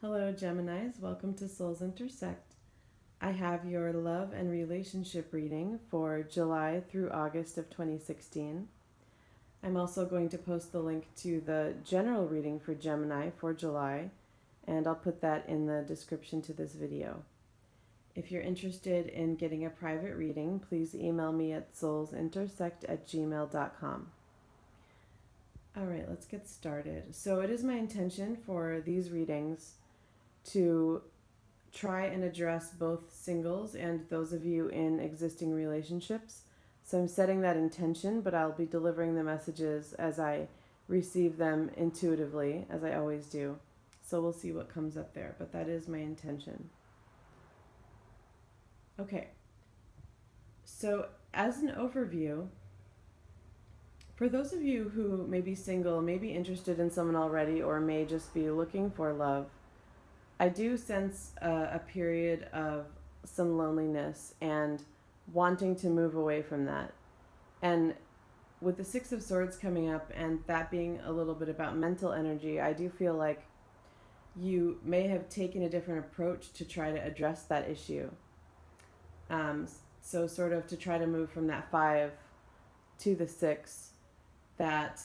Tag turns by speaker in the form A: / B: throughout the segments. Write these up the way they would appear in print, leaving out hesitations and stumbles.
A: Hello, Geminis. Welcome to Souls Intersect. I have your love and relationship reading for July through August of 2016. I'm also going to post the link to the general reading for Gemini for July, and I'll put that in the description to this video. If you're interested in getting a private reading, please email me at soulsintersect@gmail.com. All right, let's get started. So it is my intention for these readings to try and address both singles and those of you in existing relationships. So I'm setting that intention, but I'll be delivering the messages as I receive them intuitively, as I always do. So we'll see what comes up there, but that is my intention. Okay, so as an overview, for those of you who may be single, may be interested in someone already, or may just be looking for love, I do sense a period of some loneliness and wanting to move away from that. And with the Six of Swords coming up and that being a little bit about mental energy, I do feel like you may have taken a different approach to try to address that issue. So sort of to try to move from that 5 to the 6, that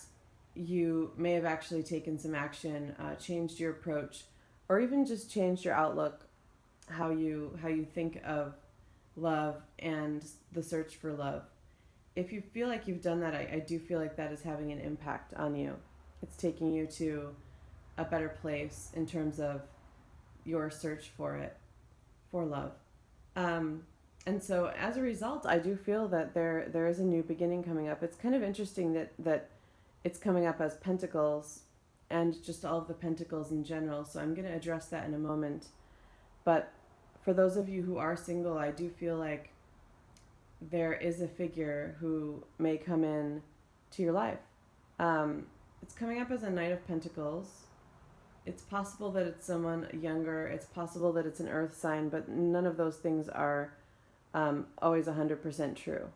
A: you may have actually taken some action, changed your approach, or even just changed your outlook, how you think of love and the search for love. If you feel like you've done that, I do feel like that is having an impact on you. It's taking you to a better place in terms of your search for love. And so as a result, I do feel that there is a new beginning coming up. It's kind of interesting that it's coming up as pentacles and just all of the pentacles in general. So I'm going to address that in a moment. But for those of you who are single, I do feel like there is a figure who may come in to your life. It's coming up as a Knight of Pentacles. It's possible that it's someone younger. It's possible that it's an earth sign, but none of those things are always 100% true.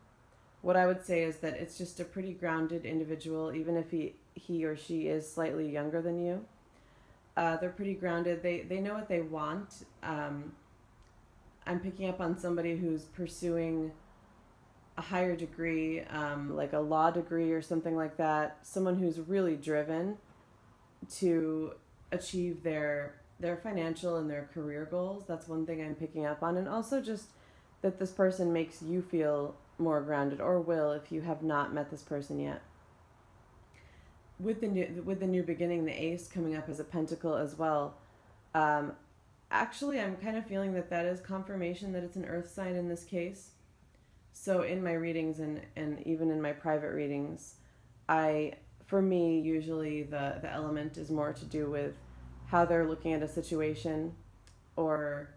A: What I would say is that it's just a pretty grounded individual, even if he or she is slightly younger than you. They're pretty grounded. They know what they want. I'm picking up on somebody who's pursuing a higher degree, like a law degree or something like that. Someone who's really driven to achieve their financial and their career goals. That's one thing I'm picking up on. And also just that this person makes you feel more grounded, or will if you have not met this person yet. With the new beginning, the Ace coming up as a pentacle as well. Actually, I'm kind of feeling that is confirmation that it's an earth sign in this case. So in my readings and even in my private readings, for me, usually the element is more to do with how they're looking at a situation, or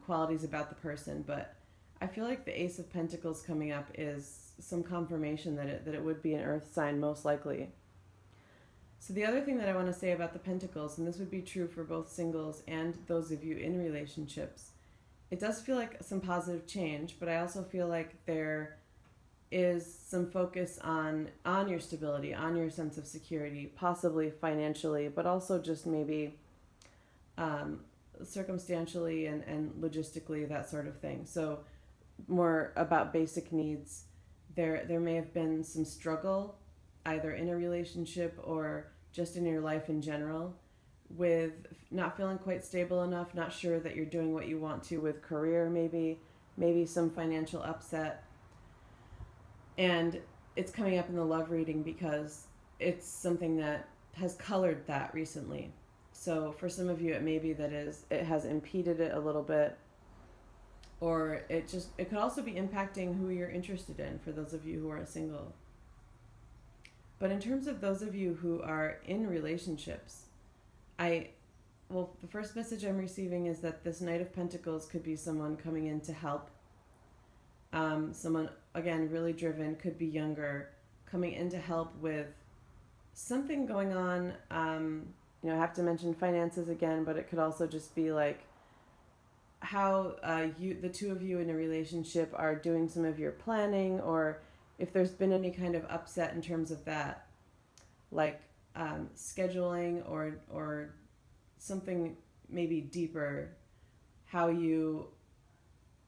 A: qualities about the person. But I feel like the Ace of Pentacles coming up is some confirmation that it would be an earth sign, most likely. So the other thing that I want to say about the Pentacles, and this would be true for both singles and those of you in relationships, it does feel like some positive change, but I also feel like there is some focus on your stability, on your sense of security, possibly financially, but also just maybe circumstantially and logistically, that sort of thing. So more about basic needs. There may have been some struggle, either in a relationship or just in your life in general, with not feeling quite stable enough, not sure that you're doing what you want to with career, maybe some financial upset. And it's coming up in the love reading because it's something that has colored that recently. So for some of you, it may be that it has impeded it a little bit, or it could also be impacting who you're interested in, for those of you who are single. But in terms of those of you who are in relationships, the first message I'm receiving is that this Knight of Pentacles could be someone coming in to help. Someone, again, really driven, could be younger, coming in to help with something going on. I have to mention finances again, but it could also just be like how the two of you in a relationship are doing some of your planning, or if there's been any kind of upset in terms of that, like scheduling or something maybe deeper, how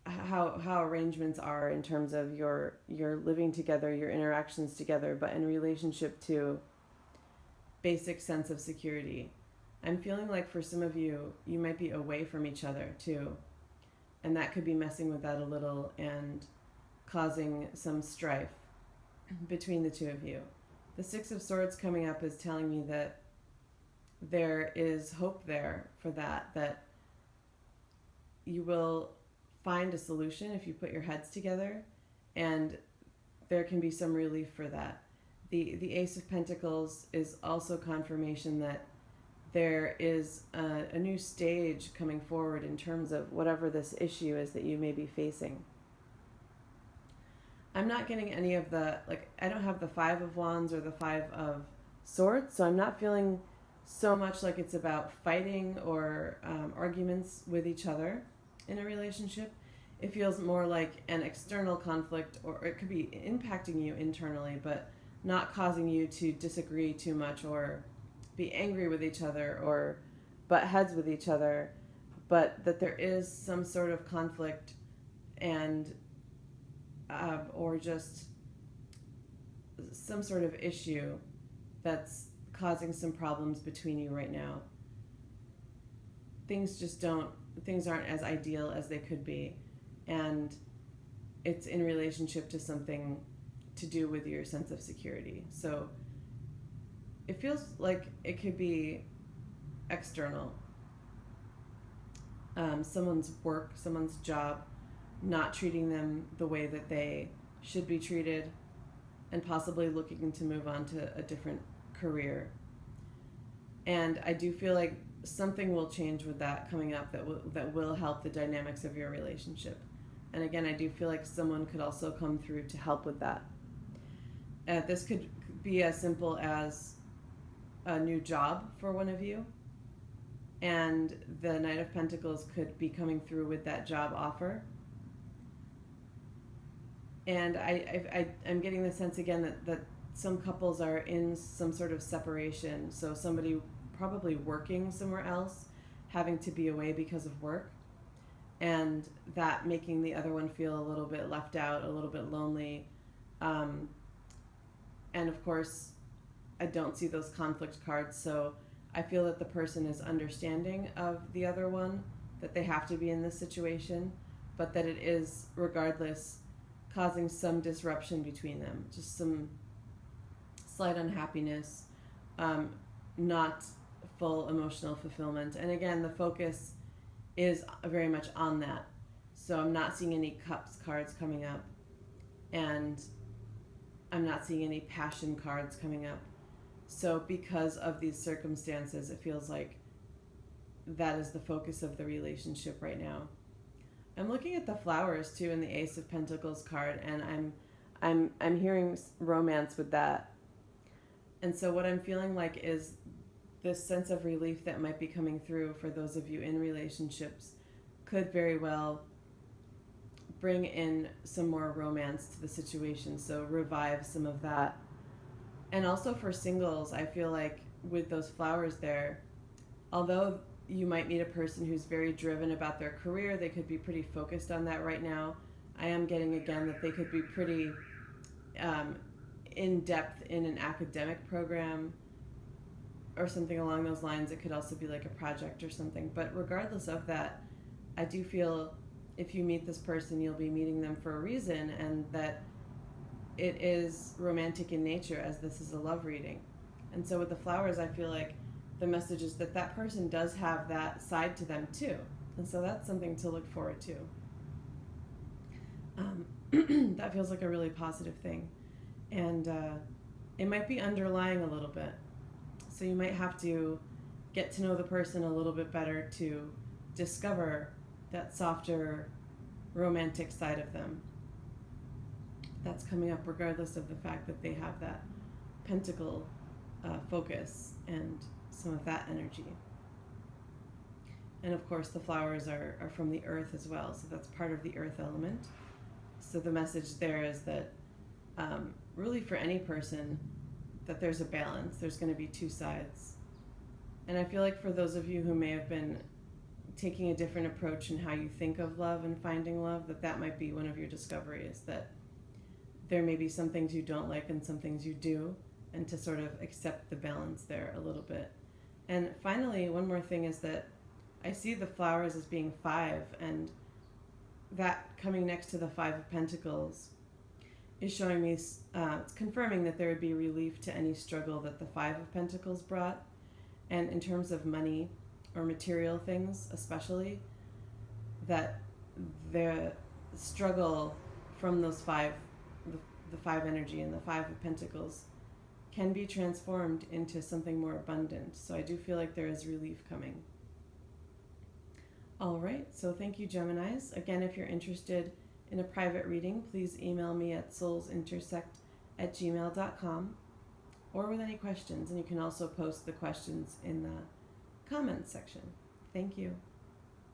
A: arrangements are in terms of your living together, your interactions together, but in relationship to basic sense of security. I'm feeling like for some of you, you might be away from each other too, and that could be messing with that a little and causing some strife between the two of you. The Six of Swords coming up is telling me that there is hope there for that you will find a solution if you put your heads together, and there can be some relief for that. The Ace of Pentacles is also confirmation that there is a new stage coming forward in terms of whatever this issue is that you may be facing. I'm not getting any of I don't have the Five of Wands or the Five of Swords, so I'm not feeling so much like it's about fighting or arguments with each other in a relationship. It feels more like an external conflict, or it could be impacting you internally, but not causing you to disagree too much or be angry with each other or butt heads with each other, but that there is some sort of conflict and or just some sort of issue that's causing some problems between you right now. Things aren't as ideal as they could be, and it's in relationship to something to do with your sense of security. So it feels like it could be external. Someone's work, someone's job, not treating them the way that they should be treated, and possibly looking to move on to a different career. And I do feel like something will change with that coming up that will help the dynamics of your relationship. And again, I do feel like someone could also come through to help with that. This could be as simple as a new job for one of you, and the Knight of Pentacles could be coming through with that job offer. And I'm getting the sense again that some couples are in some sort of separation. So somebody probably working somewhere else, having to be away because of work, and that making the other one feel a little bit left out, a little bit lonely. And of course, I don't see those conflict cards, so I feel that the person is understanding of the other one, that they have to be in this situation, but that it is, regardless, causing some disruption between them, just some slight unhappiness, not full emotional fulfillment. And again, the focus is very much on that. So I'm not seeing any cups cards coming up, and I'm not seeing any passion cards coming up. So because of these circumstances, it feels like that is the focus of the relationship right now. I'm looking at the flowers too in the Ace of Pentacles card, and I'm hearing romance with that. And so what I'm feeling like is this sense of relief that might be coming through for those of you in relationships could very well bring in some more romance to the situation, so revive some of that. And also for singles, I feel like with those flowers there, although you might meet a person who's very driven about their career, they could be pretty focused on that right now. I am getting again that they could be pretty in depth in an academic program or something along those lines. It could also be like a project or something. But regardless of that, I do feel if you meet this person, you'll be meeting them for a reason, and that it is romantic in nature, as this is a love reading. And so with the flowers, I feel like the message is that that person does have that side to them too. And so that's something to look forward to. That feels like a really positive thing. And it might be underlying a little bit. So you might have to get to know the person a little bit better to discover that softer romantic side of them that's coming up, regardless of the fact that they have that pentacle focus and some of that energy. And of course the flowers are from the earth as well, so that's part of the earth element. So the message there is that really for any person, that there's a balance. There's going to be two sides. And I feel like for those of you who may have been taking a different approach in how you think of love and finding love, that might be one of your discoveries, that there may be some things you don't like and some things you do, and to sort of accept the balance there a little bit. And finally, one more thing is that I see the flowers as being 5, and that coming next to the 5 of Pentacles is showing me, it's confirming that there would be relief to any struggle that the 5 of Pentacles brought. And in terms of money or material things especially, that the struggle from those 5, the 5 energy and the 5 of Pentacles, can be transformed into something more abundant. So I do feel like there is relief coming. All right, so thank you, Geminis. Again, if you're interested in a private reading, please email me at soulsintersect@gmail.com, or with any questions. And you can also post the questions in the comments section. Thank you.